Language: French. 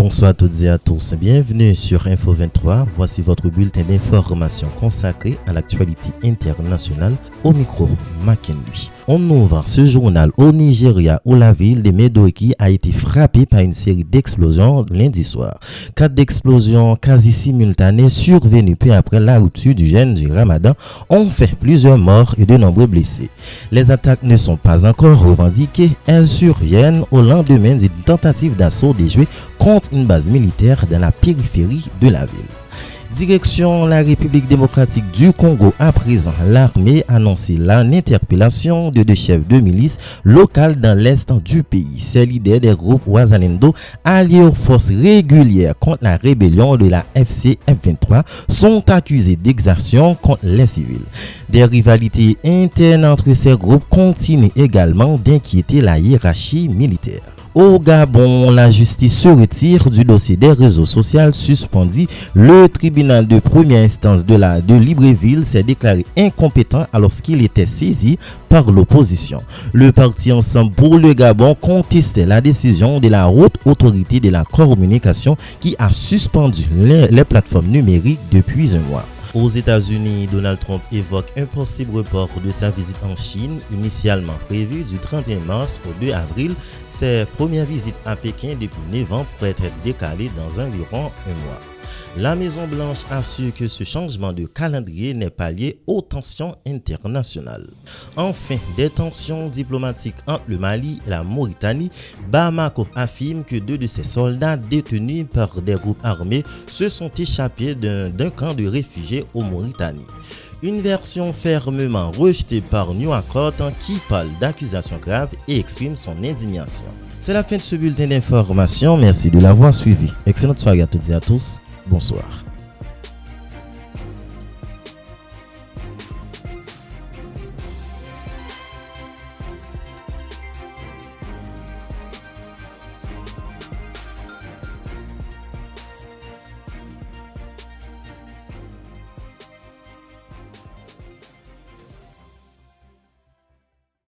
Bonsoir à toutes et à tous. Bienvenue sur Info 23. Voici votre bulletin d'information consacré à l'actualité internationale. Au micro, Makenui. On ouvre ce journal au Nigeria où la ville de Medoki a été frappée par une série d'explosions lundi soir. 4 explosions quasi simultanées survenues peu après la rupture du jeûne du Ramadan ont fait plusieurs morts et de nombreux blessés. Les attaques ne sont pas encore revendiquées. Elles surviennent au lendemain d'une tentative d'assaut déjouée contre une base militaire dans la périphérie de la ville. Direction la République démocratique du Congo à présent, l'armée a annoncé l'interpellation de 2 chefs de milice locales dans l'est du pays. Ces leaders des groupes Wazalendo, alliés aux forces régulières contre la rébellion de la FC F23, sont accusés d'exaction contre les civils. Des rivalités internes entre ces groupes continuent également d'inquiéter la hiérarchie militaire. Au Gabon, la justice se retire du dossier des réseaux sociaux suspendu. Le tribunal de première instance de Libreville s'est déclaré incompétent alors qu'il était saisi par l'opposition. Le parti Ensemble pour le Gabon contestait la décision de la haute autorité de la communication qui a suspendu les plateformes numériques depuis un mois. Aux États-Unis, Donald Trump évoque un possible report de sa visite en Chine, initialement prévue du 31 mars au 2 avril. Ses premières visites à Pékin depuis 9 ans pourraient être décalées dans environ un mois. La Maison-Blanche assure que ce changement de calendrier n'est pas lié aux tensions internationales. Enfin, des tensions diplomatiques entre le Mali et la Mauritanie, Bamako affirme que 2 de ses soldats détenus par des groupes armés se sont échappés d'un camp de réfugiés au Mauritanie. Une version fermement rejetée par New Accord qui parle d'accusations graves et exprime son indignation. C'est la fin de ce bulletin d'information. Merci de l'avoir suivi. Excellente soirée à toutes et à tous. Bonsoir.